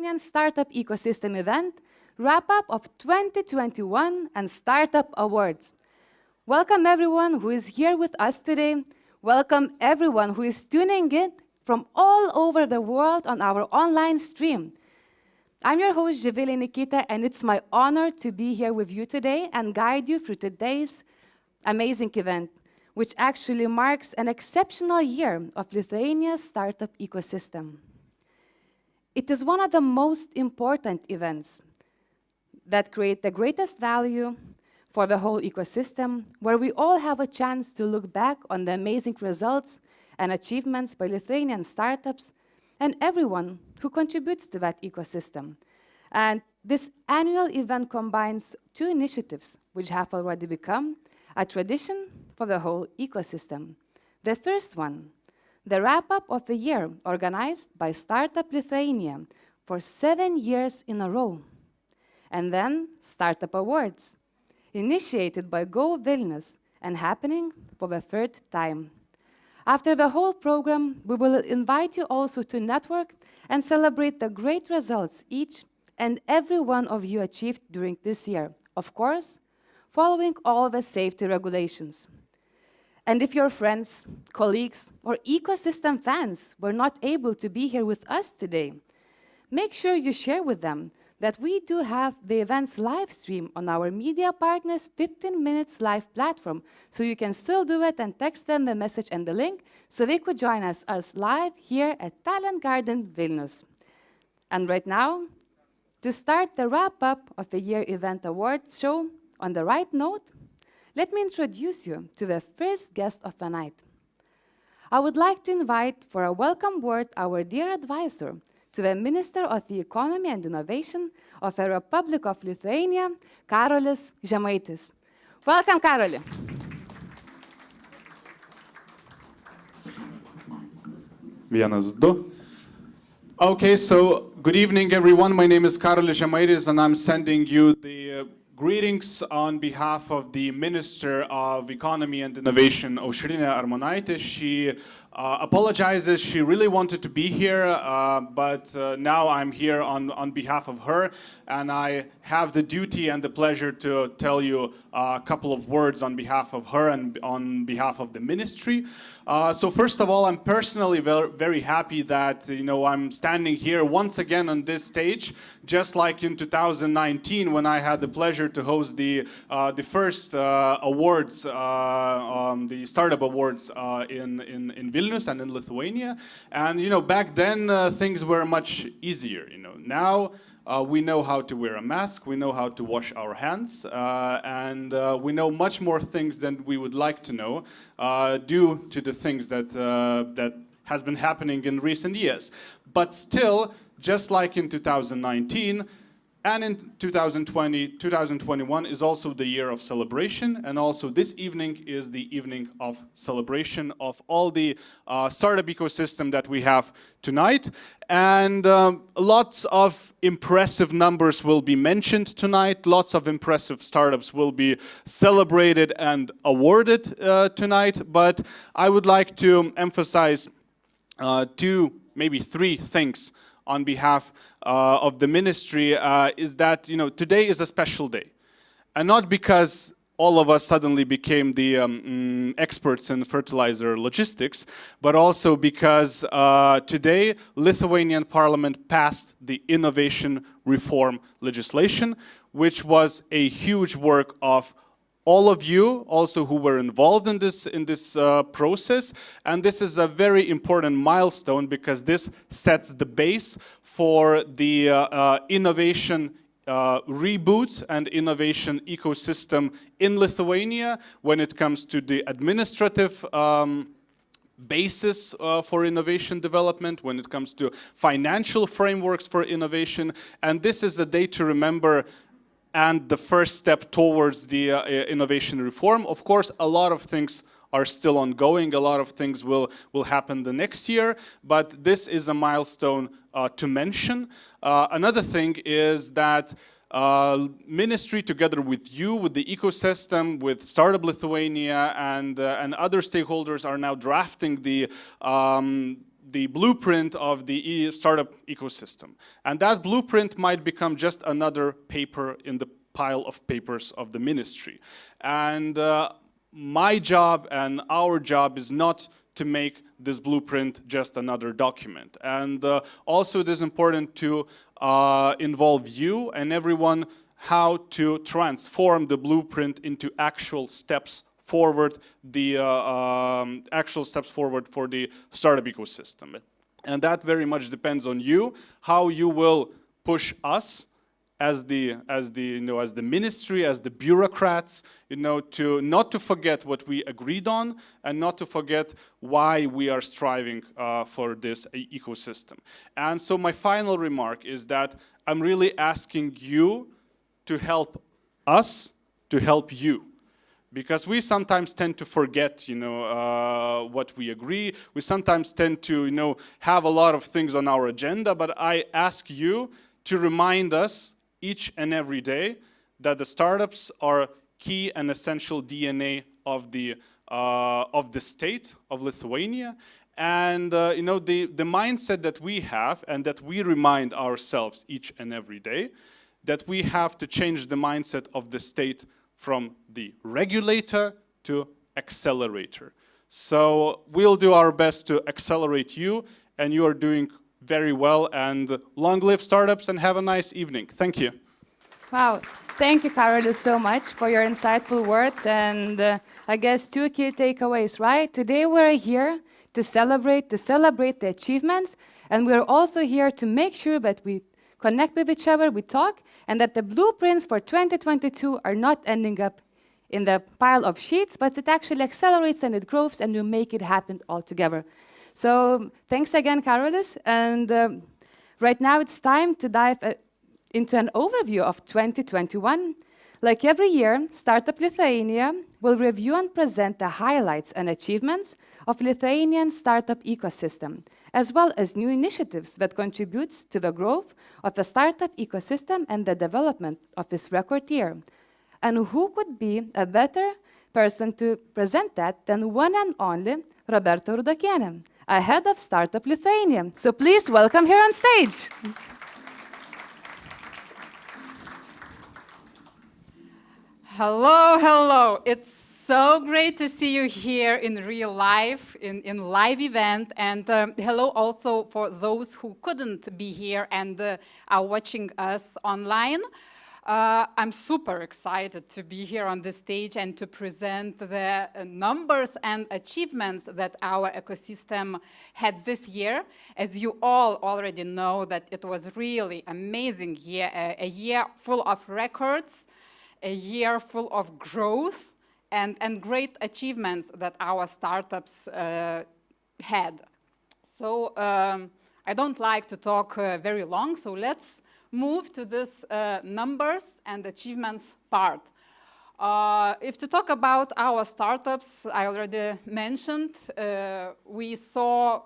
Lithuanian Startup Ecosystem event, wrap-up of 2021 and Startup Awards. Welcome everyone who is here with us today. Welcome everyone who is tuning in from all over the world on our online stream. I'm your host, Živilė Nikita, and it's my honor to be here with you today and guide you through today's amazing event, which actually marks an exceptional year of Lithuania's startup ecosystem. It is one of the most important events that create the greatest value for the whole ecosystem, where we all have a chance to look back on the amazing results and achievements by Lithuanian startups and everyone who contributes to that ecosystem. And this annual event combines two initiatives which have already become a tradition for the whole ecosystem. The first one, the wrap-up of the year organized by Startup Lithuania for 7 years in a row. And then Startup Awards, initiated by Go Vilnius and happening for the third time. After the whole program, we will invite you also to network and celebrate the great results each and every one of you achieved during this year. Of course, following all the safety regulations. And if your friends, colleagues, or ecosystem fans were not able to be here with us today, make sure you share with them that we do have the event's live stream on our media partners' 15 minutes live platform, so you can still do it and text them the message and the link so they could join us live here at Talent Garden Vilnius. And right now, to start the wrap-up of the Year Event Awards show, on the right note, let me introduce you to the first guest of the night. I would like to invite for a welcome word our dear advisor to the Minister of the Economy and Innovation of the Republic of Lithuania, Karolis Žemaitis. Welcome, Karoli. Vienas, du. Okay, so good evening, everyone. My name is Karolis Žemaitis, and I'm sending you the greetings on behalf of the Minister of Economy and Innovation, Aušrinė Armonaitė. She apologizes. She really wanted to be here, but now I'm here on behalf of her, and I have the duty and the pleasure to tell you a couple of words on behalf of her and on behalf of the ministry. So first of all, I'm personally very happy that I'm standing here once again on this stage, just like in 2019 when I had the pleasure to host the first awards, the Startup Awards in Vilnius and in Lithuania. And back then things were much easier. Now we know how to wear a mask, we know how to wash our hands, and we know much more things than we would like to know due to the things that has been happening in recent years. But still, just like in 2019, and in 2020, 2021 is also the year of celebration, and also this evening is the evening of celebration of all the startup ecosystem that we have tonight. And lots of impressive numbers will be mentioned tonight. Lots of impressive startups will be celebrated and awarded tonight. But I would like to emphasize two, maybe three things on behalf of the ministry, is that today is a special day, and not because all of us suddenly became the experts in fertilizer logistics, but also because today Lithuanian Parliament passed the innovation reform legislation, which was a huge work of all of you also who were involved in this process. And this is a very important milestone because this sets the base for the innovation reboot and innovation ecosystem in Lithuania when it comes to the administrative basis for innovation development, when it comes to financial frameworks for innovation. And this is a day to remember and the first step towards the innovation reform. Of course, a lot of things are still ongoing. A lot of things will happen the next year, but this is a milestone to mention. Another thing is that ministry, together with you, with the ecosystem, with Startup Lithuania and other stakeholders, are now drafting the the blueprint of the startup ecosystem. And that blueprint might become just another paper in the pile of papers of the ministry. And my job and our job is not to make this blueprint just another document. And also it is important to involve you and everyone how to transform the blueprint into actual steps forward, the actual steps forward for the startup ecosystem. And that very much depends on you, how you will push us as the ministry, as the bureaucrats, to not to forget what we agreed on and not to forget why we are striving for this ecosystem. And so my final remark is that I'm really asking you to help us to help you. Because we sometimes tend to forget, what we agree. We sometimes tend to, have a lot of things on our agenda. But I ask you to remind us each and every day that the startups are key and essential DNA of the state of Lithuania. And the mindset that we have and that we remind ourselves each and every day, that we have to change the mindset of the state from the regulator to accelerator. So we'll do our best to accelerate you, and you are doing very well. And long live startups, and have a nice evening. Thank you. Wow, thank you, Karolis, so much for your insightful words. And I guess 2 key takeaways, right? Today we're here to celebrate the achievements, and we're also here to make sure that we connect with each other, we talk, and that the blueprints for 2022 are not ending up in the pile of sheets, but it actually accelerates and it grows, and we make it happen all together. So thanks again, Karolis. And right now it's time to dive into an overview of 2021. Like every year, Startup Lithuania will review and present the highlights and achievements of Lithuanian startup ecosystem, as well as new initiatives that contributes to the growth of the startup ecosystem and the development of this record year. And who could be a better person to present that than one and only Roberta Rudokienė, head of Startup Lithuania. So please welcome her on stage. Hello, hello. It's so great to see you here in real life, in live event. And hello also for those who couldn't be here and are watching us online. I'm super excited to be here on the stage and to present the numbers and achievements that our ecosystem had this year. As you all already know, that it was really amazing year, a year full of records, a year full of growth and great achievements that our startups had. So I don't like to talk very long, so let's move to this numbers and achievements part. If to talk about our startups, I already mentioned, we saw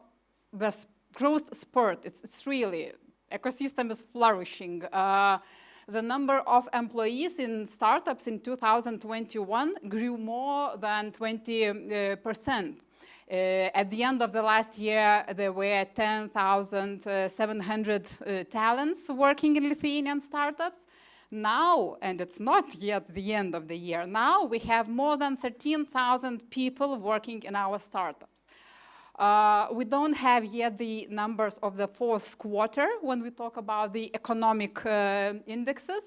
the growth spurt. It's really, ecosystem is flourishing. The number of employees in startups in 2021 grew more than 20%. At the end of the last year, there were 10,700 talents working in Lithuanian startups. Now, and it's not yet the end of the year, now we have more than 13,000 people working in our startups. We don't have yet the numbers of the fourth quarter when we talk about the economic indexes.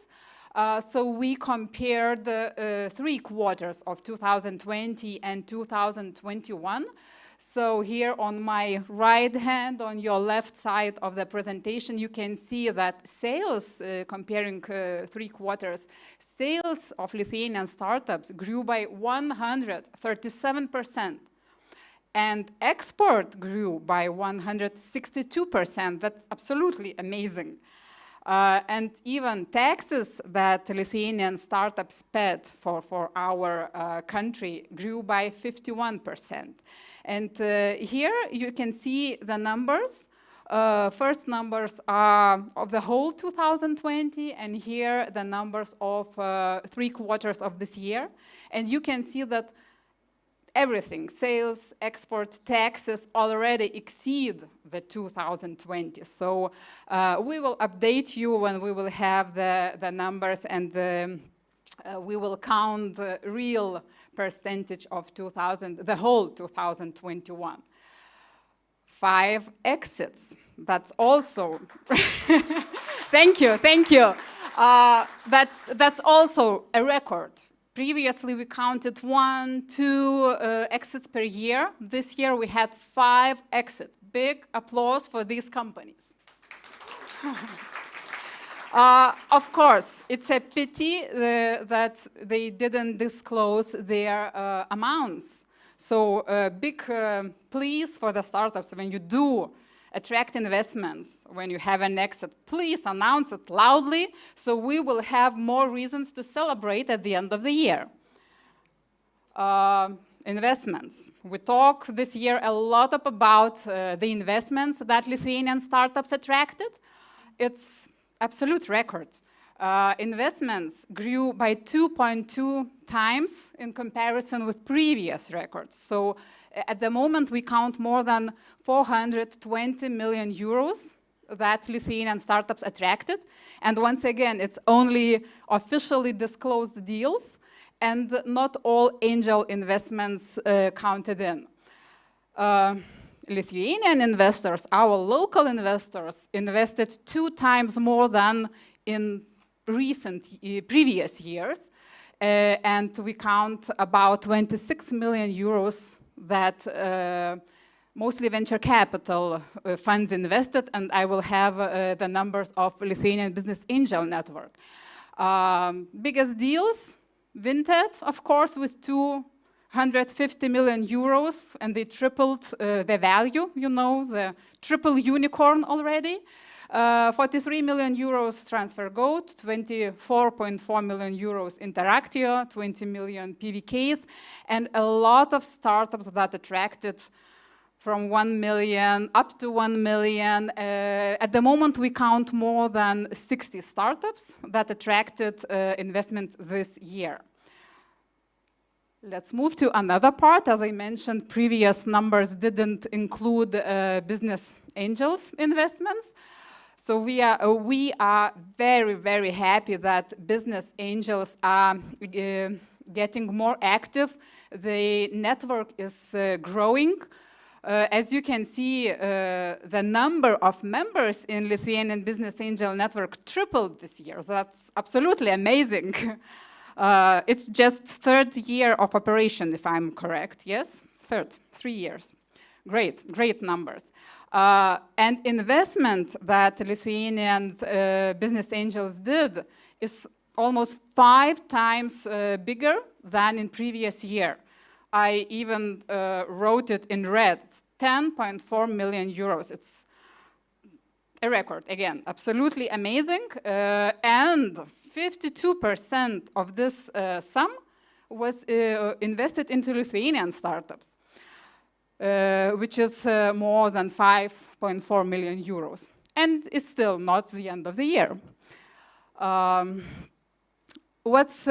So we compared the 3 quarters of 2020 and 2021. So here on my right hand, on your left side of the presentation, you can see that sales, comparing 3 quarters, sales of Lithuanian startups grew by 137%. And export grew by 162%. That's absolutely amazing. And even taxes that Lithuanian startups paid for our country grew by 51%. And here you can see the numbers. First numbers are of the whole 2020, and here the numbers of 3 quarters of this year. And you can see that everything, sales, export, taxes, already exceed the 2020. So we will update you when we will have the numbers, and we will count the real percentage of the whole 2021. 5 exits. That's also, thank you. That's also a record. Previously, we counted 1, 2 exits per year. This year, we had 5 exits. Big applause for these companies. Of course, it's a pity that they didn't disclose their amounts. So big please for the startups, when you do attract investments, when you have an exit, please announce it loudly, so we will have more reasons to celebrate at the end of the year. Investments. We talk this year a lot about the investments that Lithuanian startups attracted. It's absolute record. Investments grew by 2.2 times in comparison with previous records. So at the moment, we count more than 420 million euros that Lithuanian startups attracted. And once again, it's only officially disclosed deals, and not all angel investments counted in. Lithuanian investors, our local investors, invested 2 times more than in previous years, and we count about 26 million euros that mostly venture capital funds invested, and I will have the numbers of Lithuanian Business Angel Network. Biggest deals, Vinted, of course, with 250 million euros, and they tripled the value, you know, the triple unicorn already. 43 million euros TransferGo, 24.4 million euros Interactio, 20 million PVKs, and a lot of startups that attracted from 1 million up to 1 million. At the moment, we count more than 60 startups that attracted investment this year. Let's move to another part. As I mentioned, previous numbers didn't include business angels investments. So we are very, very happy that business angels are getting more active. The network is growing. As you can see, the number of members in Lithuanian Business Angel Network tripled this year. So that's absolutely amazing. It's just 3rd year of operation, if I'm correct. Yes? 3 years. Great numbers. And investment that Lithuanian business angels did is almost 5 times bigger than in previous year. I even wrote it in red. It's 10.4 million euros. It's a record, again, absolutely amazing. And 52% of this sum was invested into Lithuanian startups, which is more than 5.4 million euros. And it's still not the end of the year. What's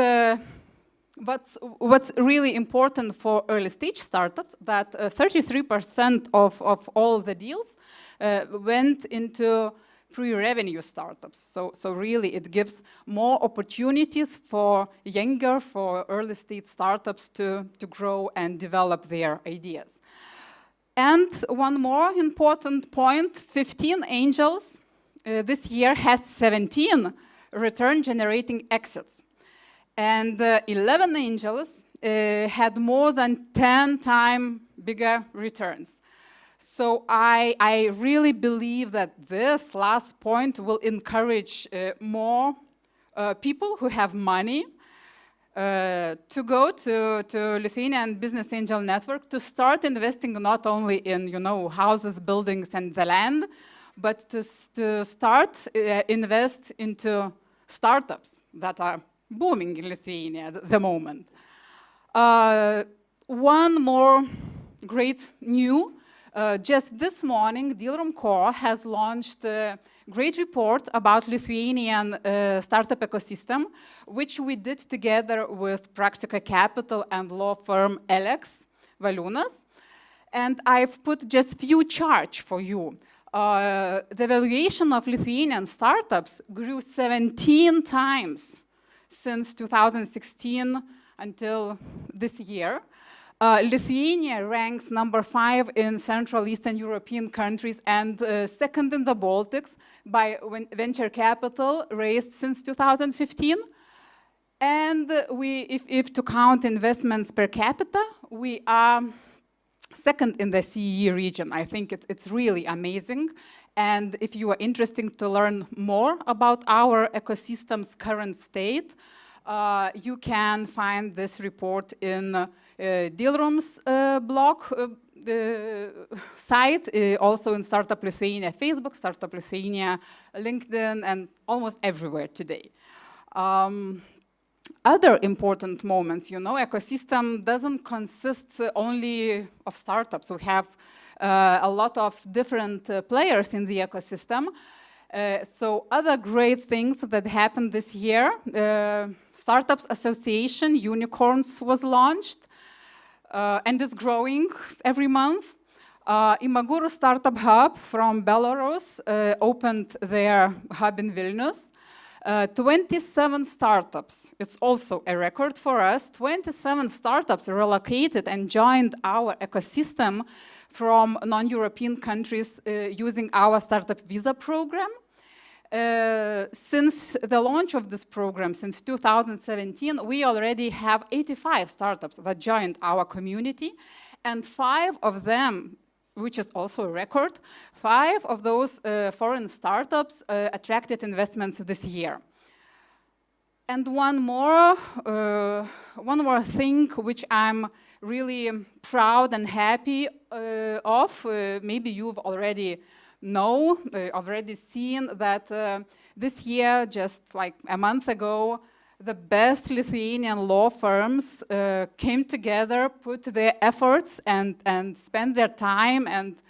really important for early stage startups, that 33% of all the deals went into pre-revenue startups. So really it gives more opportunities for early stage startups to grow and develop their ideas. And one more important point, 15 angels this year had 17 return generating exits. And 11 angels had more than 10 times bigger returns. So I really believe that this last point will encourage more people who have money to go to Lithuanian Business Angel Network to start investing not only in, houses, buildings, and the land, but to start invest into startups that are booming in Lithuania at the moment. One more great news. Just this morning, Dealroom Core has launched a great report about Lithuanian startup ecosystem, which we did together with Practica Capital and law firm Alex. Valiūnas. And I've put just few charts for you. The valuation of Lithuanian startups grew 17 times since 2016 until this year. Lithuania ranks number 5 in Central Eastern European countries and second in the Baltics by venture capital raised since 2015. And if to count investments per capita, we are second in the CEE region. I think it's really amazing. And if you are interested to learn more about our ecosystem's current state, you can find this report in Dilrum's blog site, also in Startup Lithuania Facebook, Startup Lithuania, LinkedIn, and almost everywhere today. Other important moments, you know, ecosystem doesn't consist only of startups. We have a lot of different players in the ecosystem. So other great things that happened this year, Startups Association, Unicorns, was launched and is growing every month. Imaguru Startup Hub from Belarus opened their hub in Vilnius. 27 startups, it's also a record for us, 27 startups relocated and joined our ecosystem from non-European countries using our startup visa program. Since the launch of this program, since 2017, we already have 85 startups that joined our community, and 5 of them, which is also a record, 5 of those foreign startups attracted investments this year. And one more thing which I'm really proud and happy of, maybe you've already seen that this year, just like a month ago, the best Lithuanian law firms came together, put their efforts and spent their time and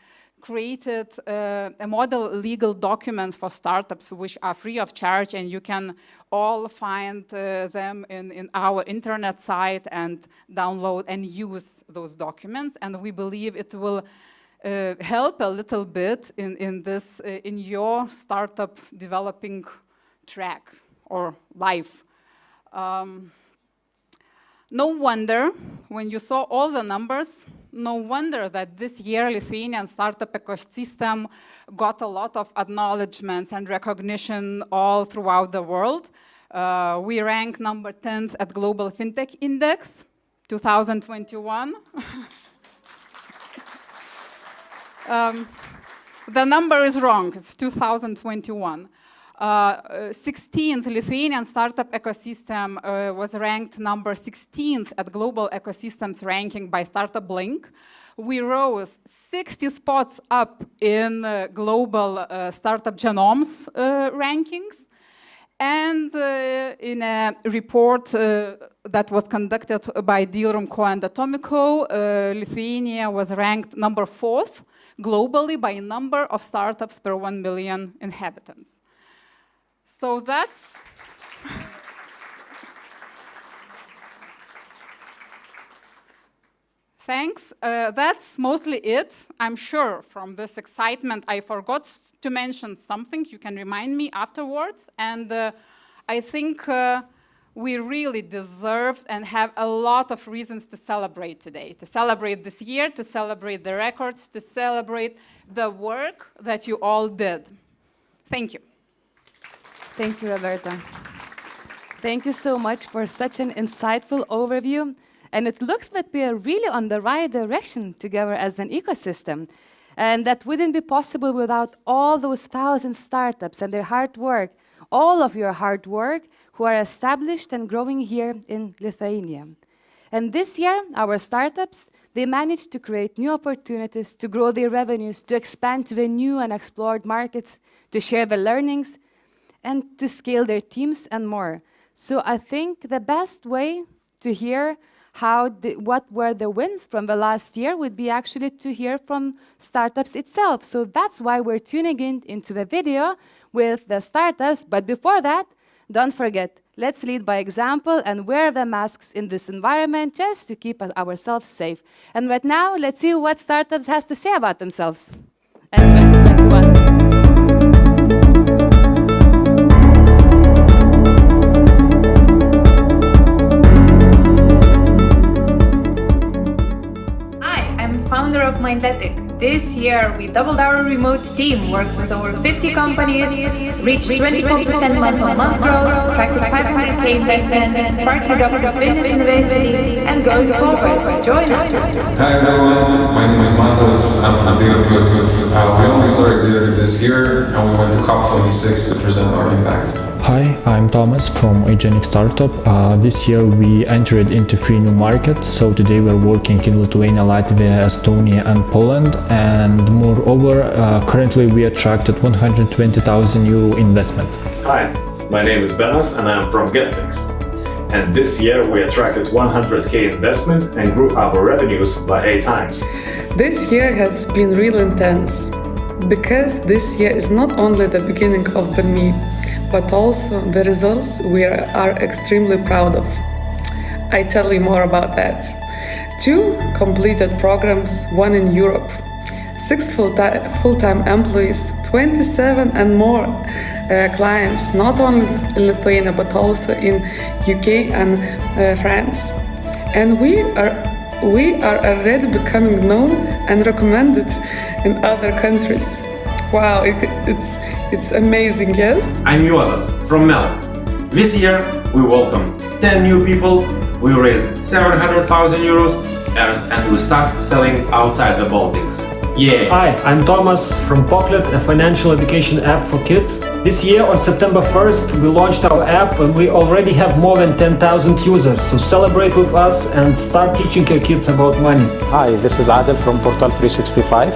created a model legal documents for startups which are free of charge, and you can all find them in our internet site and download and use those documents. And we believe it will help a little bit in your startup developing track or life. No wonder, when you saw all the numbers, no wonder that this year Lithuanian startup ecosystem got a lot of acknowledgements and recognition all throughout the world. We ranked number 10th at Global FinTech Index 2021. The number is wrong, it's 2021. 16th Lithuanian startup ecosystem was ranked number 16th at Global Ecosystems ranking by Startup Link. We rose 60 spots up in global startup genomes rankings. And in a report that was conducted by Dilrum Co. and Atomico, Lithuania was ranked number 4th globally by number of startups per 1 million inhabitants. So that's thanks. That's mostly it. I'm sure from this excitement I forgot to mention something. You can remind me afterwards. And I think we really deserve and have a lot of reasons to celebrate today. To celebrate this year, to celebrate the records, to celebrate the work that you all did. Thank you. Thank you, Roberta. Thank you so much for such an insightful overview. And it looks that we are really on the right direction together as an ecosystem. And that wouldn't be possible without all those 1,000 startups and their hard work, all of your hard work, who are established and growing here in Lithuania. And this year, our startups, they managed to create new opportunities, to grow their revenues, to expand to the new and explored markets, to share the learnings, and to scale their teams and more. So I think the best way to hear what were the wins from the last year would be actually to hear from startups itself. So that's why we're tuning in into the video with the startups. But before that, don't forget, Let's lead by example and wear the masks in this environment just to keep ourselves safe. And right now, let's see what startups has to say about themselves. And 2021. Founder of Mindletic. This year, we doubled our remote team, worked with over 50 companies, reached 24% month-on-month growth, attracted 500K investment, partnered up with Vilnius University, and going forward. Join us. Hi everyone, my name is Matas. I'm we only started this year and we went to COP26 to present our impact. Hi, I'm Thomas from Agenic Startup. This year we entered into 3 new markets, so today we're working in Lithuania, Latvia, Estonia and Poland, and moreover, currently we attracted 120,000 euro investment. Hi, my name is Benas and I'm from GetFix. And this year we attracted 100K investment and grew our revenues by 8 times. This year has been real intense, because this year is not only the beginning of BenMe, but also the results we are extremely proud of. I tell you more about that. 2 completed programs, 1 in Europe, 6 full-time employees, 27 and more clients, not only in Lithuania but also in UK and France. And we are already becoming known and recommended in other countries. Wow, it's amazing, yes? I'm Juozas from Mel. This year we welcomed 10 new people, we raised 700,000 euros and we start selling outside the Baltics. Yeah! Hi, I'm Thomas from Pocklet, a financial education app for kids. This year on September 1st we launched our app and we already have more than 10,000 users, so celebrate with us and start teaching your kids about money. Hi, this is Adel from Portal 365.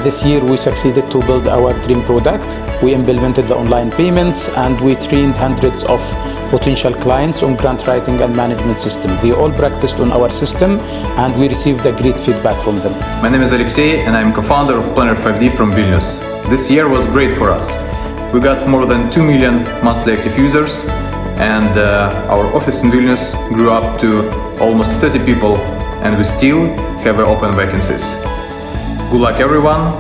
This year we succeeded to build our dream product. We implemented the online payments and we trained hundreds of potential clients on grant writing and management system. They all practiced on our system and we received a great feedback from them. My name is Alexey and I'm co-founder of Planner 5D from Vilnius. This year was great for us. We got more than 2 million monthly active users and our office in Vilnius grew up to almost 30 people and we still have open vacancies. Good luck everyone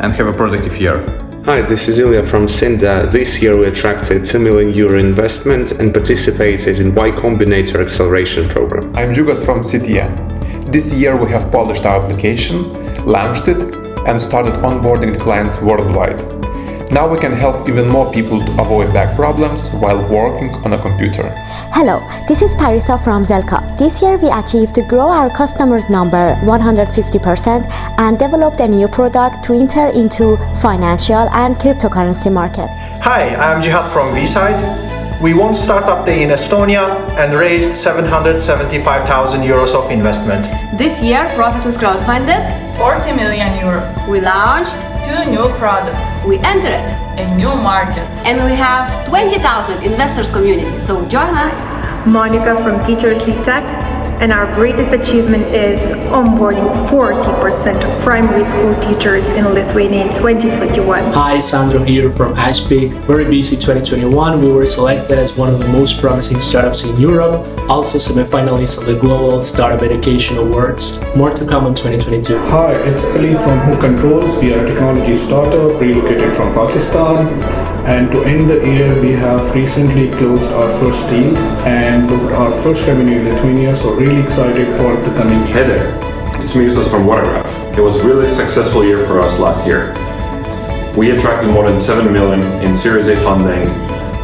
and have a productive year. Hi, this is Ilya from Synda. This year we attracted 2 million euro investment and participated in Y Combinator acceleration program. I'm Jėgas from CTN. This year we have polished our application, launched it and started onboarding clients worldwide. Now we can help even more people to avoid back problems while working on a computer. Hello, this is Parisa from Zelka. This year we achieved to grow our customers number 150% and developed a new product to enter into financial and cryptocurrency market. Hi, I'm Jihad from V-Side. We won Startup Day in Estonia and raised 775,000 euros of investment. This year, Profit was crowdfunded 40 million euros. We launched 2 new products. We entered a new market. And we have 20,000 investors community, so join us. Monica from Teachers Lead Tech, and our greatest achievement is onboarding 40% of primary school teachers in Lithuania in 2021. Hi, Sandro here from Ashpeak. Very busy 2021. We were selected as one of the most promising startups in Europe, also semi-finalists on the Global Startup Education Awards. More to come in 2022. Hi, it's Ali from Who Controls. We are a technology startup relocated from Pakistan. And to end the year, we have recently closed our first deal and booked our first revenue in Lithuania, so really excited for the coming year. Hey there, it's Miusas from Watergraph. It was a really successful year for us last year. We attracted more than 7 million in Series A funding,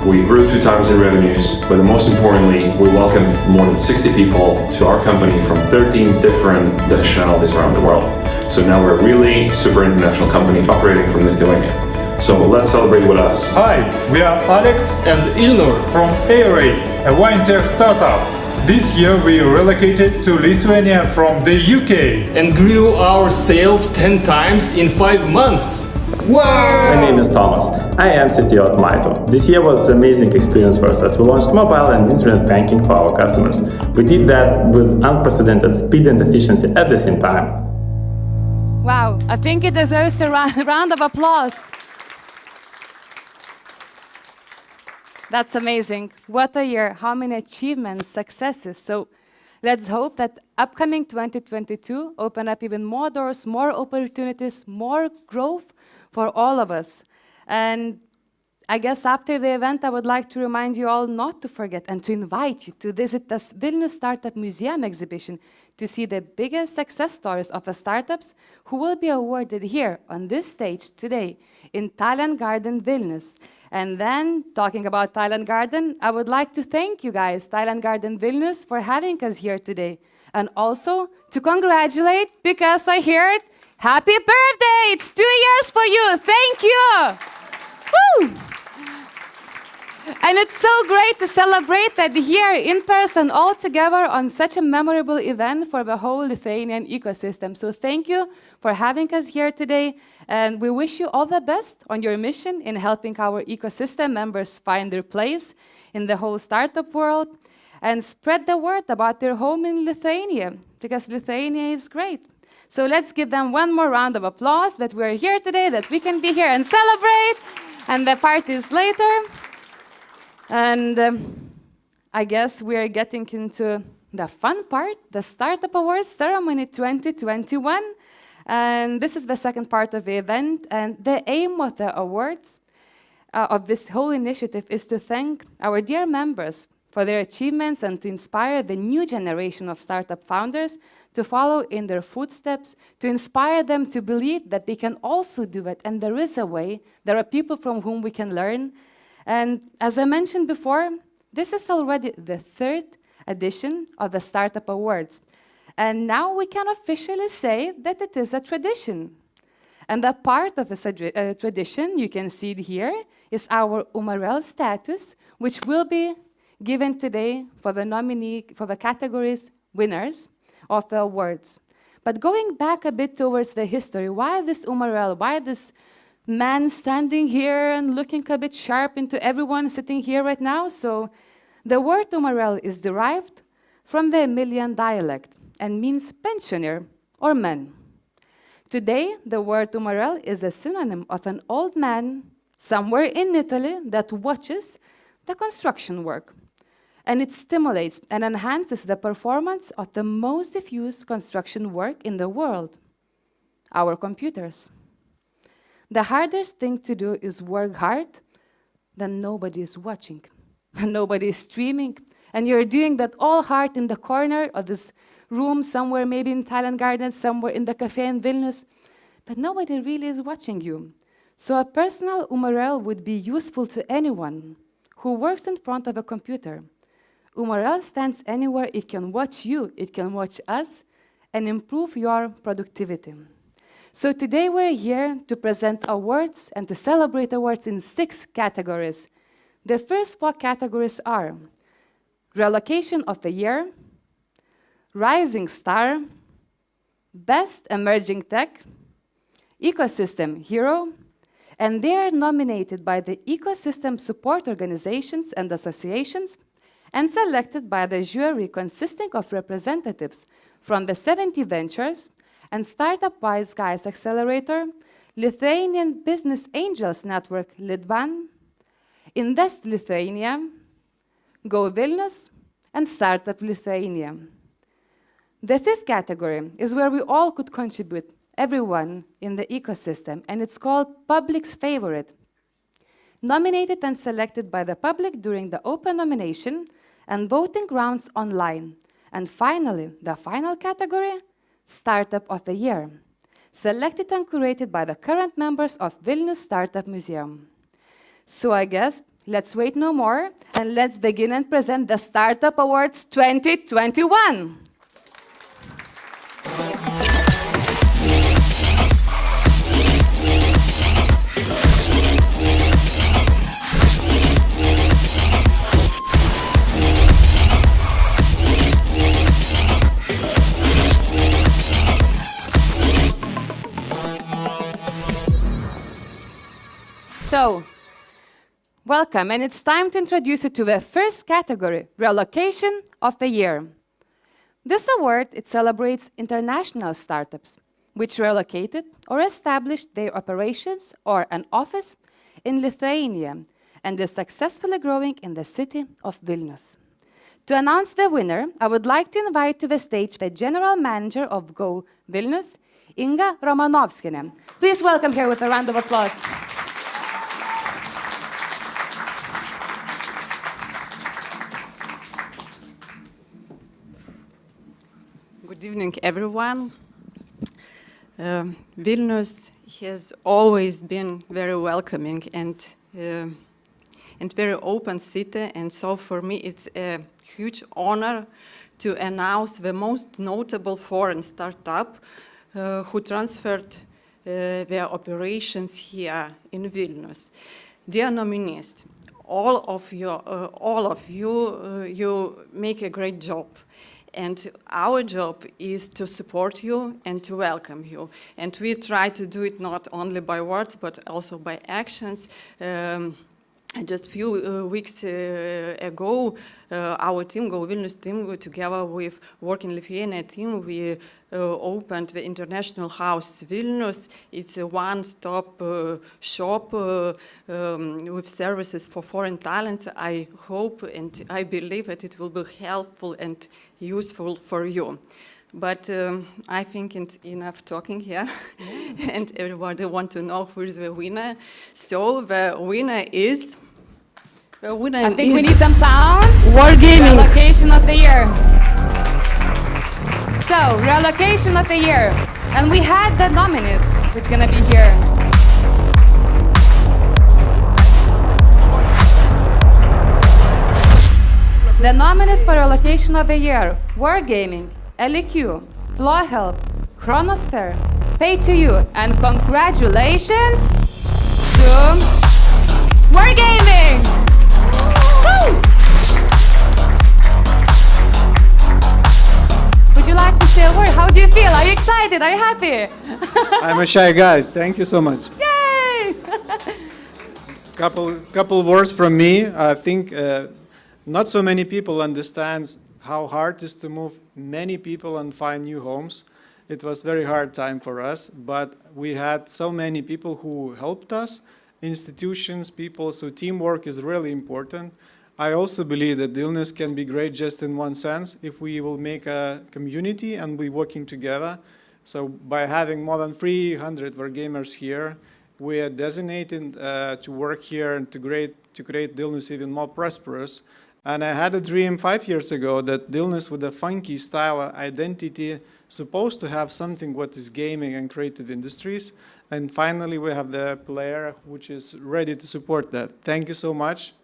we grew 2 times in revenues, but most importantly, we welcomed more than 60 people to our company from 13 different nationalities around the world. So now we're a really super international company operating from Lithuania. So let's celebrate with us. Hi, we are Alex and Ilnur from Airade, a wine tech startup. This year we relocated to Lithuania from the UK and grew our sales 10 times in 5 months. Wow! My name is Thomas. I am CTO at Maito. This year was an amazing experience for us as we launched mobile and internet banking for our customers. We did that with unprecedented speed and efficiency at the same time. Wow, I think it deserves a round of applause. That's amazing. What a year. How many achievements, successes. So let's hope that upcoming 2022 open up even more doors, more opportunities, more growth for all of us. And I guess after the event, I would like to remind you all not to forget and to invite you to visit the Vilnius Startup Museum exhibition to see the biggest success stories of the startups who will be awarded here on this stage today in Talent Garden Vilnius. And then, talking about Talent Garden, I would like to thank you guys, Talent Garden Vilnius, for having us here today. And also to congratulate, because I heard, happy birthday! It's 2 years for you! Thank you! Woo! And it's so great to celebrate that here in person, all together on such a memorable event for the whole Lithuanian ecosystem. So thank you for having us here today, and we wish you all the best on your mission in helping our ecosystem members find their place in the whole startup world and spread the word about their home in Lithuania, because Lithuania is great. So let's give them one more round of applause that we're here today, that we can be here and celebrate, and the party is later. And I guess we are getting into the fun part, the Startup Awards Ceremony 2021. And this is the second part of the event. And the aim of the awards, of this whole initiative, is to thank our dear members for their achievements and to inspire the new generation of startup founders to follow in their footsteps, to inspire them to believe that they can also do it. And there is a way. There are people from whom we can learn. And as I mentioned before, this is already the third edition of the Startup Awards. And now we can officially say that it is a tradition. And a part of this tradition, you can see it here, is our UMRL status, which will be given today for the categories winners of the awards. But going back a bit towards the history, why this UMRL, why this man standing here and looking a bit sharp into everyone sitting here right now? So the word UMRL is derived from the Emilian dialect and means pensioner or man. Today, the word UMRL is a synonym of an old man somewhere in Italy that watches the construction work. And it stimulates and enhances the performance of the most diffuse construction work in the world, our computers. The hardest thing to do is work hard, then nobody is watching, and nobody is streaming, and you're doing that all hard in the corner of this room somewhere, maybe in Talent Garden, somewhere in the cafe in Vilnius, but nobody really is watching you. So a personal UMRL would be useful to anyone who works in front of a computer. UMRL stands anywhere. It can watch you, it can watch us, and improve your productivity. So today we're here to present awards and to celebrate awards in 6 categories. The first 4 categories are Relocation of the Year, Rising Star, Best Emerging Tech, Ecosystem Hero, and they are nominated by the ecosystem support organizations and associations and selected by the jury consisting of representatives from the 70 Ventures and Startup Wise Guys Accelerator, Lithuanian Business Angels Network Litvan, Invest Lithuania, Go Vilnius, and Startup Lithuania. The 5th category is where we all could contribute, everyone in the ecosystem, and it's called Public's Favorite. Nominated and selected by the public during the open nomination and voting rounds online. And finally, the final category, Startup of the Year, selected and curated by the current members of Vilnius Startup Museum. So I guess, let's wait no more, and let's begin and present the Startup Awards 2021. So, welcome, and it's time to introduce you to the first category, Relocation of the Year. This award, it celebrates international startups which relocated or established their operations or an office in Lithuania and is successfully growing in the city of Vilnius. To announce the winner, I would like to invite to the stage the General Manager of Go Vilnius, Inga Romanovskine. Please welcome her with a round of applause. Good evening, everyone. Vilnius has always been very welcoming and very open city, and so for me it's a huge honor to announce the most notable foreign startup who transferred their operations here in Vilnius. Dear nominees, all of you, you make a great job. And our job is to support you and to welcome you. And we try to do it not only by words, but also by actions. Just a few weeks ago, our team, Go Vilnius team, together with Working Lithuania team, we opened the International House Vilnius. It's a one-stop shop with services for foreign talents. I hope and I believe that it will be helpful and useful for you. But I think it's enough talking here, and everybody wants to know who is the winner. So the winner is... I think we need some sound. Wargaming. Relocation of the year. So, relocation of the year. And we had the nominees, which are gonna be here. The nominees for relocation of the year: Wargaming, LEQ, Floor Help, Chronosphere, Pay to You, and congratulations to Wargaming! Woo! Would you like to say a word? How do you feel? Are you excited? Are you happy? I'm a shy guy. Thank you so much. Yay! Couple words from me. I think not so many people understand how hard it is to move many people and find new homes. It was very hard time for us, but we had so many people who helped us, institutions, people, so teamwork is really important. I also believe that Vilnius can be great just in one sense if we will make a community and we working together. So by having more than 300 Wargamers here, we are designated to work here and to create Vilnius even more prosperous. And I had a dream 5 years ago that Vilnius with a funky style identity supposed to have something what is gaming and creative industries. And finally, we have the player which is ready to support that. Thank you so much,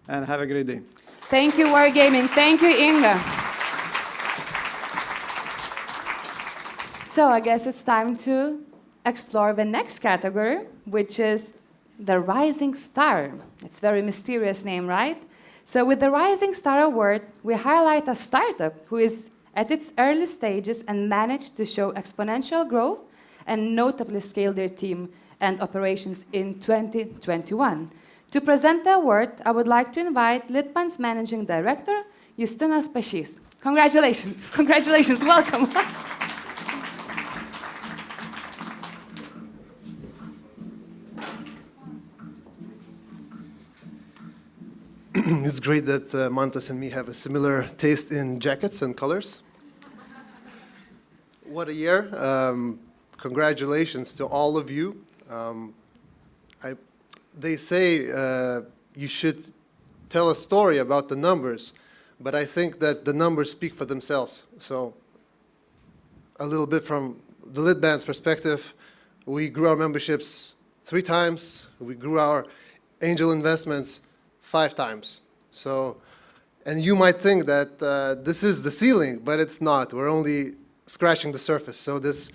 and have a great day. Thank you, Wargaming. Thank you, Inga. So I guess it's time to explore the next category, which is the Rising Star. It's a very mysterious name, right? So with the Rising Star Award, we highlight a startup who is at its early stages and managed to show exponential growth and notably scale their team and operations in 2021. To present the award, I would like to invite Litpan's Managing Director, Justinas Pašys. Congratulations, congratulations, welcome. It's great that Mantas and me have a similar taste in jackets and colors. What a year. Congratulations to all of you. They say you should tell a story about the numbers, but I think that the numbers speak for themselves. So a little bit from the Litband's perspective, we grew our memberships 3 times, we grew our angel investments 5 times. So, and you might think that this is the ceiling, but it's not. We're only scratching the surface. So there's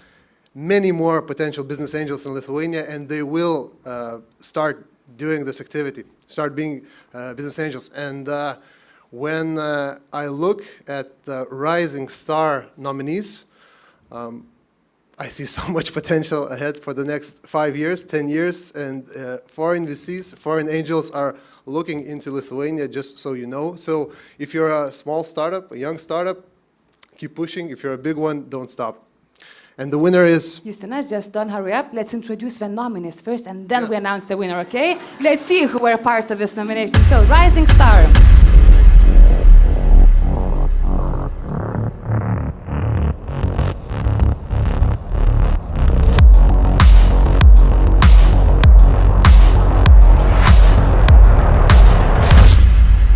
many more potential business angels in Lithuania, and they will start doing this activity, start being business angels. And when I look at the Rising Star nominees, I see so much potential ahead for the next 5 years, 10 years, and foreign VCs, foreign angels are looking into Lithuania, just so you know. So if you're a small startup, a young startup, keep pushing. If you're a big one, don't stop. And the winner is... Justinas, just don't hurry up. Let's introduce the nominees first, and then we announce the winner, okay? Let's see who were part of this nomination. So, Rising Star.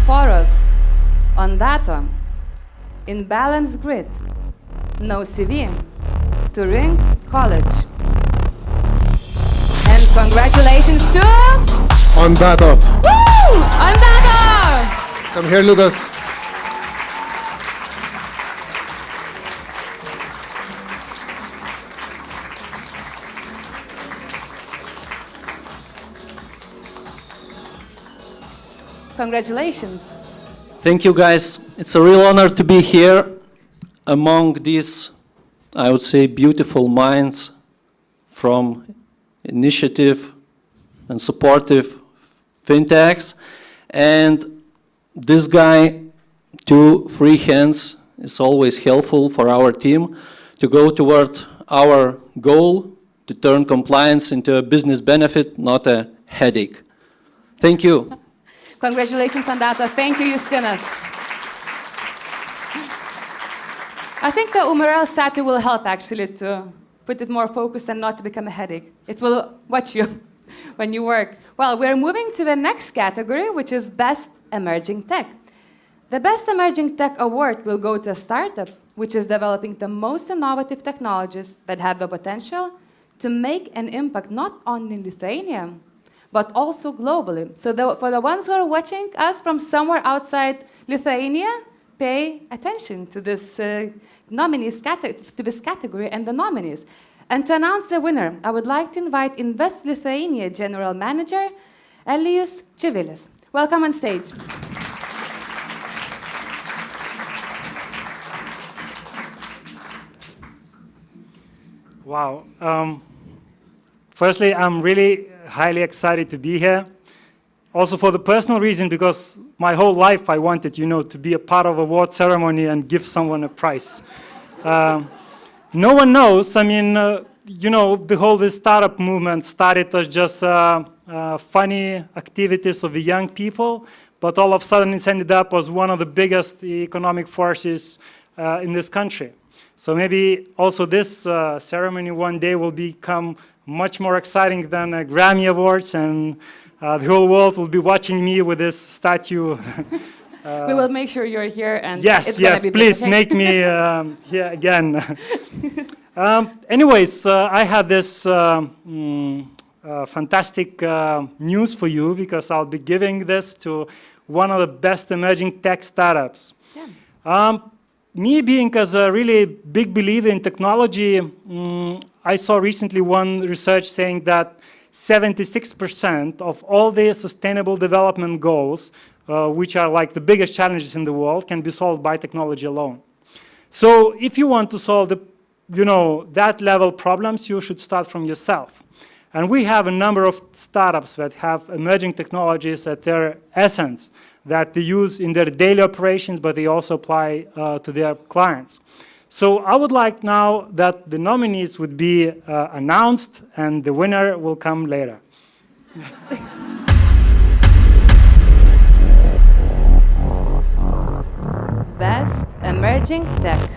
Foros, Ondato, In Balance Grid, No CV, Turing College. And congratulations to... Ondato. Woo! Ondato! Come here, Lucas. Congratulations. Thank you, guys. It's a real honor to be here among these, I would say, beautiful minds from initiative and supportive fintechs. And this guy, two free hands, is always helpful for our team to go toward our goal to turn compliance into a business benefit, not a headache. Thank you. Congratulations on that. Thank you, Justinas. I think the UMRL statue will help actually to put it more focused and not to become a headache. It will watch you when you work. Well, we're moving to the next category, which is Best Emerging Tech. The Best Emerging Tech Award will go to a startup which is developing the most innovative technologies that have the potential to make an impact not only in Lithuania, but also globally. So for the ones who are watching us from somewhere outside Lithuania, pay attention to this nominees to this category and the nominees. And to announce the winner, I would like to invite Invest Lithuania General Manager, Elijus Čivilis. Welcome on stage. Wow. Firstly, I'm really highly excited to be here. Also for the personal reason, because my whole life I wanted, to be a part of a award ceremony and give someone a prize. No one knows. I mean, the whole this startup movement started as just funny activities of the young people, but all of a sudden it's ended up as one of the biggest economic forces in this country. So maybe also this ceremony one day will become much more exciting than Grammy Awards, and the whole world will be watching me with this statue. We will make sure you're here, and yes, please make me here again. Anyways, I had this fantastic news for you, because I'll be giving this to one of the best emerging tech startups. Yeah. Me being as a really big believer in technology, I saw recently one research saying that 76% of all the sustainable development goals, which are like the biggest challenges in the world, can be solved by technology alone. So if you want to solve the, that level problems, you should start from yourself. And we have a number of startups that have emerging technologies at their essence that they use in their daily operations, but they also apply to their clients. So I would like now that the nominees would be announced, and the winner will come later. Best Emerging Tech.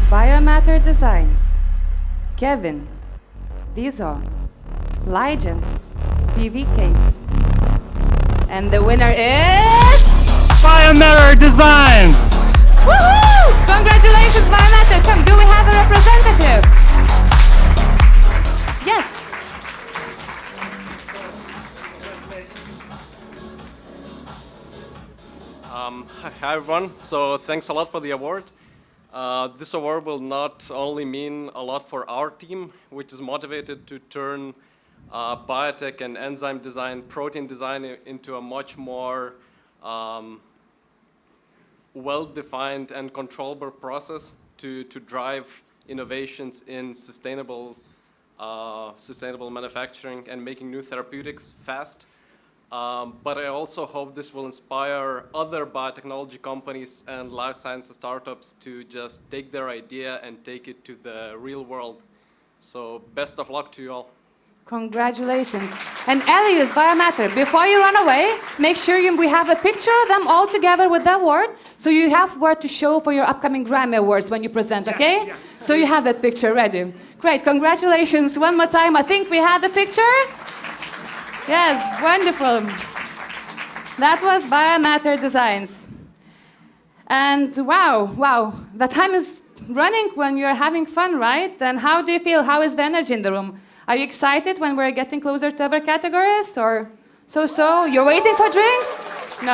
Biomatter Designs, Kevin, Viso, Legend, PV Case. And the winner is... Biomatter Design! Woohoo! Congratulations, Biomatter! Come, do we have a representative? Yes. Hi everyone, so thanks a lot for the award. This award will not only mean a lot for our team, which is motivated to turn biotech and enzyme design, protein design into a much more well-defined and controllable process to drive innovations in sustainable manufacturing and making new therapeutics fast. But I also hope this will inspire other biotechnology companies and life sciences startups to just take their idea and take it to the real world. So best of luck to you all. Congratulations. And Elias, Biomatter, before you run away, make sure we have a picture of them all together with the award, so you have what to show for your upcoming Grammy Awards when you present, okay? Yes. So you have that picture ready. Great, congratulations one more time. I think we have the picture. Yes, wonderful. That was Biomatter Designs. And wow, the time is running when you're having fun, right? And how do you feel? How is the energy in the room? Are you excited when we're getting closer to our categories, or so? You're waiting for drinks? No.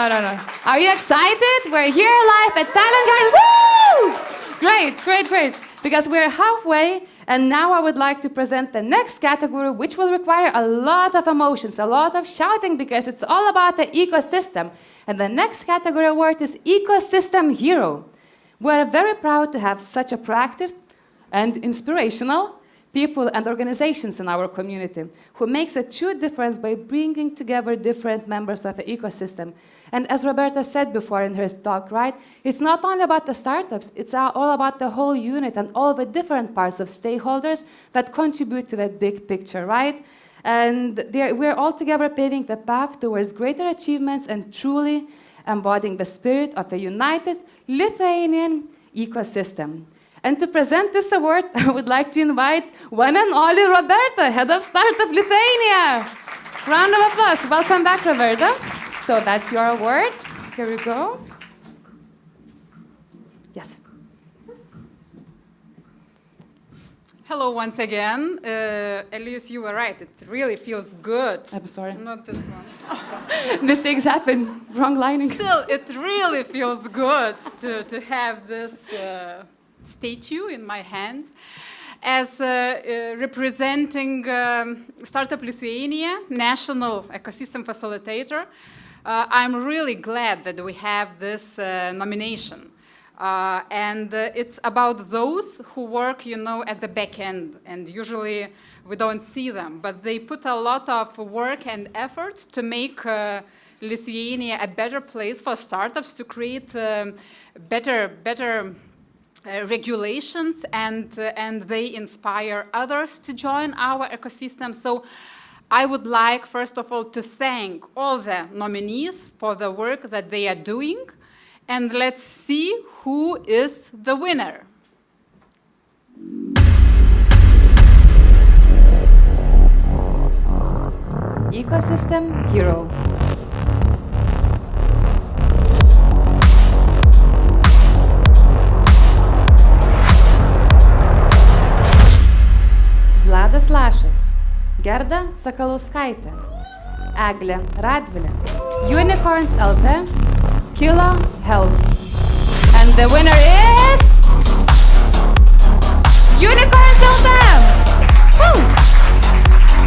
Are you excited? We're here live at Talent Garden. Woo! Great. Because we're halfway, and now I would like to present the next category, which will require a lot of emotions, a lot of shouting, because it's all about the ecosystem. And the next category award is Ecosystem Hero. We're very proud to have such a proactive and inspirational people and organizations in our community who makes a true difference by bringing together different members of the ecosystem. And as Roberta said before in her talk, right, it's not only about the startups, it's all about the whole unit and all the different parts of stakeholders that contribute to that big picture, right? And we're all together paving the path towards greater achievements and truly embodying the spirit of a united Lithuanian ecosystem. And to present this award, I would like to invite one and only Roberta, head of Startup Lithuania. Round of applause. Welcome back, Roberta. So that's your award. Here we go. Yes. Hello once again. Elias, you were right. It really feels good. I'm sorry. Not this one. Mistakes happen. Wrong lining. Still, it really feels good to have this statue in my hands as representing Startup Lithuania, National Ecosystem Facilitator. I'm really glad that we have this nomination. And it's about those who work, at the back end, and usually we don't see them, but they put a lot of work and effort to make Lithuania a better place for startups, to create better regulations, and they inspire others to join our ecosystem. So I would like, first of all, to thank all the nominees for the work that they are doing, and let's see who is the winner. Ecosystem Hero. Vladas Lašas, Gerda Sakalauskaitė, Eglė Radvilė, Unicorns LT, Kilo Health. And the winner is Unicorns LT! Woo!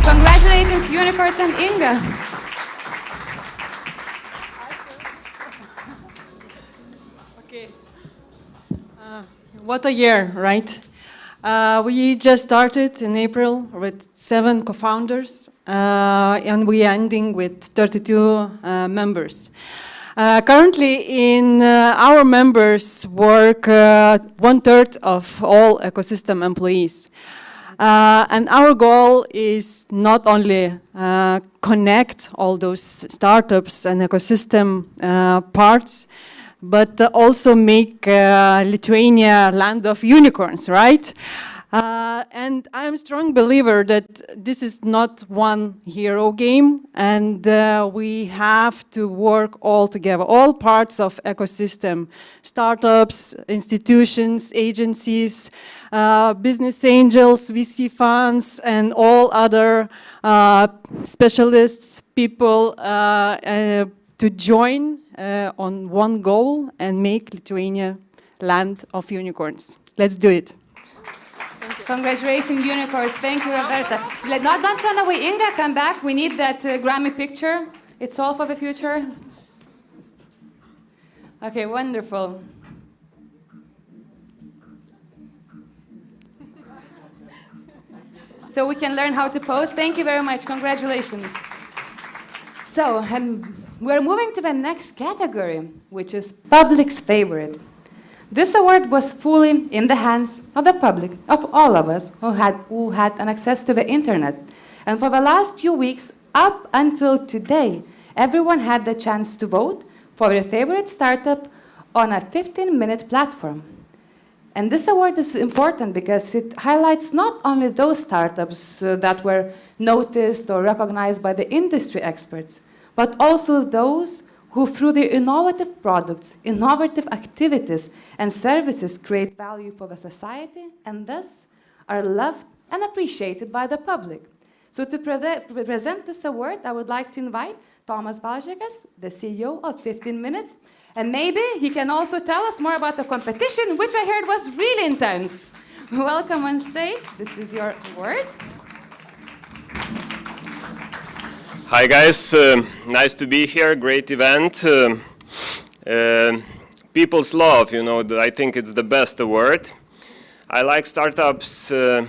Congratulations, Unicorns and Inga. Okay. What a year, right? We just started in April with 7 co-founders, and we are ending with 32 members. Currently, in our members work 1/3 of all ecosystem employees. And our goal is not only connect all those startups and ecosystem parts, but also make Lithuania land of unicorns, right? And I'm a strong believer that this is not one hero game, and we have to work all together, all parts of ecosystem, startups, institutions, agencies, business angels, VC funds, and all other specialists, people to join on one goal and make Lithuania land of unicorns. Let's do it. Congratulations, Unicorns. Thank you, Roberta. Don't run away, Inga, come back. We need that Grammy picture. It's all for the future. Okay, wonderful. So we can learn how to pose. Thank you very much. Congratulations. So, and we're moving to the next category, which is public's favorite. This award was fully in the hands of the public, of all of us who had an access to the internet. And for the last few weeks, up until today, everyone had the chance to vote for their favorite startup on a 15-minute platform. And this award is important because it highlights not only those startups that were noticed or recognized by the industry experts, but also those who through their innovative products, innovative activities and services create value for the society and thus are loved and appreciated by the public. So to present this award, I would like to invite Tomas Balžekas, the CEO of 15 Minutes, and maybe he can also tell us more about the competition, which I heard was really intense. Welcome on stage. This is your award. Hi guys, nice to be here, great event. People's love, you know, I think it's the best award. I like startups that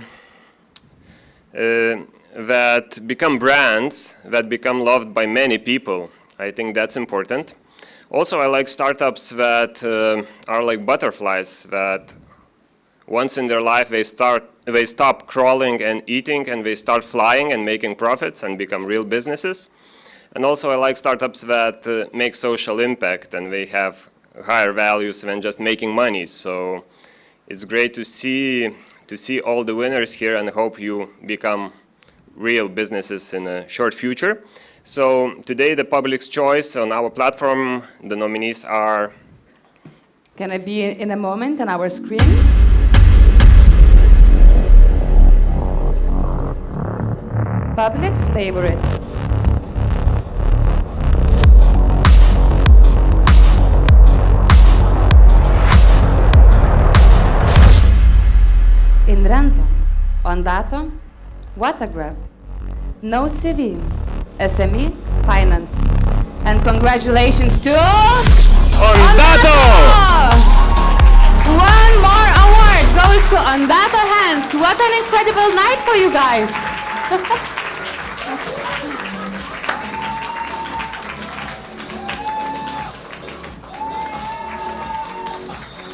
become brands, that become loved by many people. I think that's important. Also, I like startups that are like butterflies, that once in their life they stop crawling and eating and they start flying and making profits and become real businesses. And also I like startups that make social impact and they have higher values than just making money. So it's great to see all the winners here and hope you become real businesses in a short future. So today the public's choice on our platform, the nominees are gonna be in a moment on our screen. Public's favorite. Inrento, Ondato, Watagraph, No CV, SME, Finance. And congratulations to Ondato! One more award goes to Ondato hands. What an incredible night for you guys.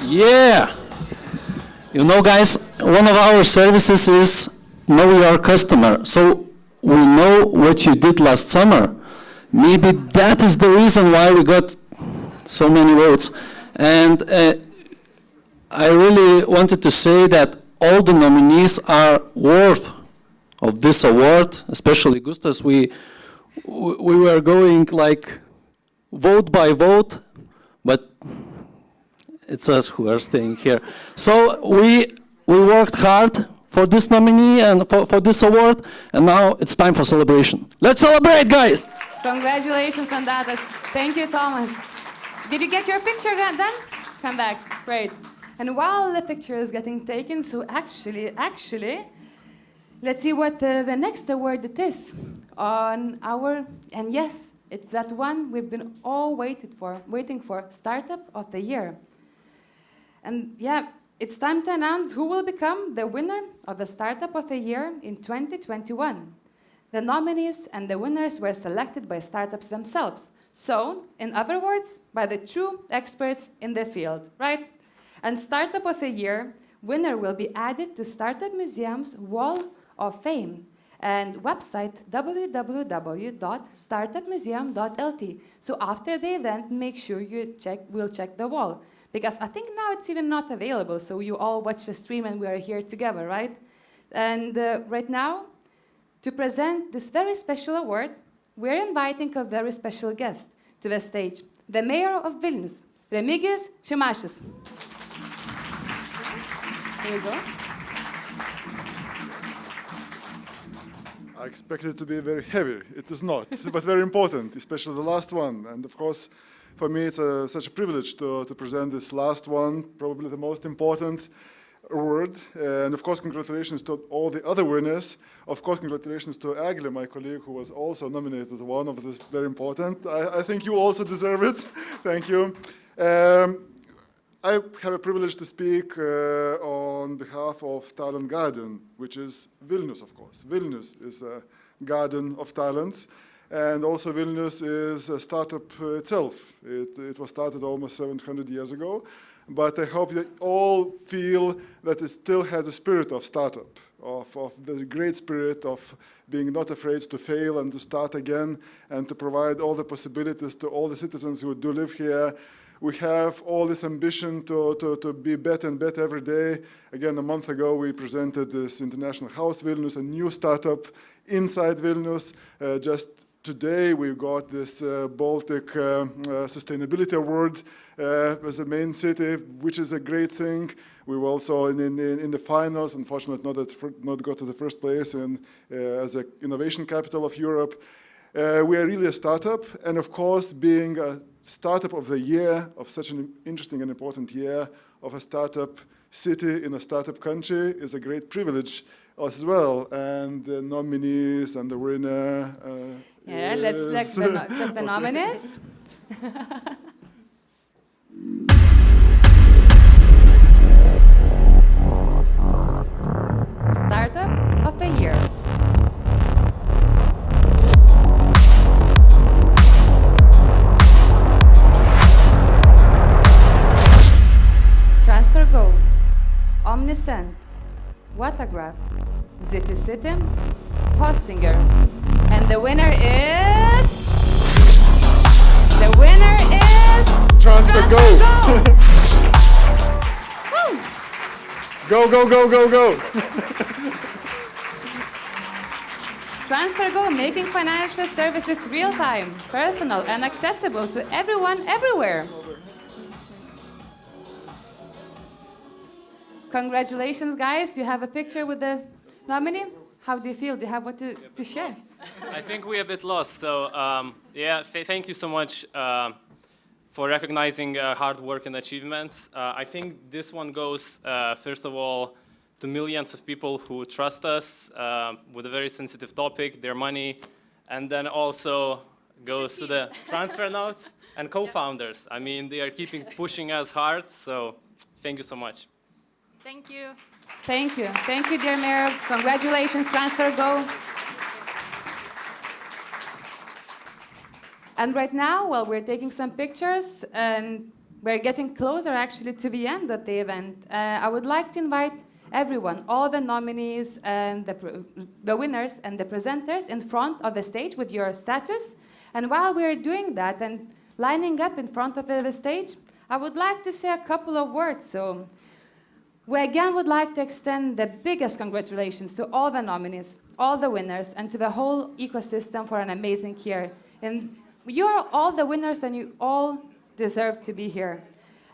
Yeah! You know, guys, one of our services is know your customer. So we know what you did last summer. Maybe that is the reason why we got so many votes. And I really wanted to say that all the nominees are worth of this award, especially Gustas. We were going like vote by vote, but it's us who are staying here. So we worked hard for this nominee and for this award, and now it's time for celebration. Let's celebrate, guys! Congratulations on that. Thank you, Thomas. Did you get your picture done? Come back. Great. And while the picture is getting taken, so actually, let's see what the next award it is on our, and yes, it's that one we've been all waiting for, Startup of the Year. And yeah, it's time to announce who will become the winner of the Startup of the Year in 2021. The nominees and the winners were selected by startups themselves. So, in other words, by the true experts in the field, right? And Startup of the Year winner will be added to Startup Museum's Wall of Fame and website www.startupmuseum.lt. So after the event, make sure you will check the wall. Because I think now it's even not available, so you all watch the stream and we are here together, right? And right now, to present this very special award, we're inviting a very special guest to the stage, the Mayor of Vilnius, Remigijus Šimašius. Here you go. I expected it to be very heavy. It is not, but very important, especially the last one. And of course, for me, it's such a privilege to present this last one, probably the most important award. And of course, congratulations to all the other winners. Of course, congratulations to Egle, my colleague, who was also nominated as one of this very important. I think you also deserve it. Thank you. I have a privilege to speak on behalf of Talent Garden, which is Vilnius, of course. Vilnius is a garden of talent. And also Vilnius is a startup itself. It was started almost 700 years ago. But I hope that all feel that it still has a spirit of startup, of the great spirit of being not afraid to fail and to start again and to provide all the possibilities to all the citizens who do live here. We have all this ambition to be better and better every day. Again, a month ago, we presented this International House Vilnius, a new startup inside Vilnius. Just today, we got this Baltic Sustainability Award as a main city, which is a great thing. We were also in the finals, unfortunately not got to the first place as an innovation capital of Europe. We are really a startup, and of course, being a startup of the year, of such an interesting and important year, of a startup city in a startup country is a great privilege as well. And the nominees and the winner yeah, let's check the nominees. Startup of the Year. Transfer Go, Omniscient, Watagraph, Zity City, Hostinger, and the winner is... Transfer Go! Go, go, go, go, go! Transfer Go, making financial services real-time, personal, and accessible to everyone, everywhere. Congratulations, guys. You have a picture with the nominee. How do you feel? Do you have what to share? I think we're a bit lost. So, yeah, thank you so much for recognizing hard work and achievements. I think this one goes, first of all, to millions of people who trust us with a very sensitive topic, their money, and then also goes to the transfer notes and co-founders. I mean, they are keeping pushing us hard, so thank you so much. Thank you. Thank you. Thank you, dear Mayor. Congratulations, Transfer Go. And right now, well, we're taking some pictures, and we're getting closer, actually, to the end of the event. I would like to invite everyone, all the nominees and the winners and the presenters in front of the stage with your status. And while we're doing that and lining up in front of the stage, I would like to say a couple of words. So we again would like to extend the biggest congratulations to all the nominees, all the winners, and to the whole ecosystem for an amazing year. And you are all the winners, and you all deserve to be here.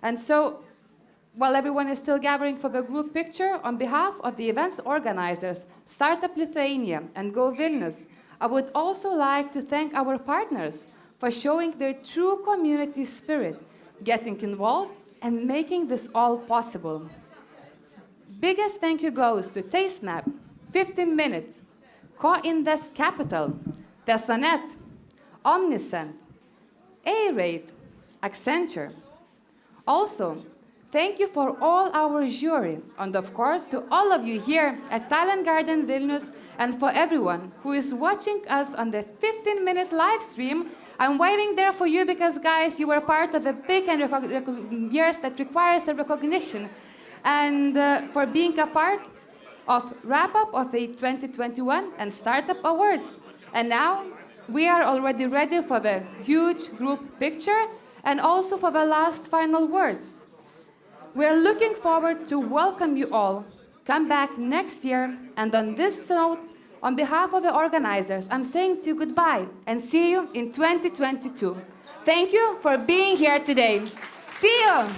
And so, while everyone is still gathering for the group picture, on behalf of the event's organizers, Startup Lithuania and Go Vilnius, I would also like to thank our partners for showing their true community spirit, getting involved, and making this all possible. Biggest thank you goes to TasteMap, 15 Minutes, Co-Invest Capital, Tesonet, Omniscient, A-Rate, Accenture. Also, thank you for all our jury, and of course to all of you here at Talent Garden Vilnius, and for everyone who is watching us on the 15-minute live stream. I'm waving there for you because, guys, you were part of a big and years that requires a recognition, and for being a part of wrap-up of the 2021 and Startup Awards. And now, we are already ready for the huge group picture and also for the last final words. We are looking forward to welcome you all. Come back next year. And on this note, on behalf of the organizers, I'm saying to you goodbye and see you in 2022. Thank you for being here today. See you.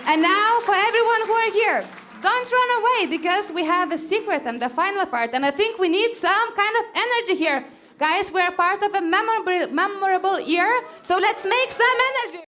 And now for everyone who are here, don't run away because we have a secret and the final part. And I think we need some kind of energy here. Guys, we're part of a memorable year, so let's make some energy.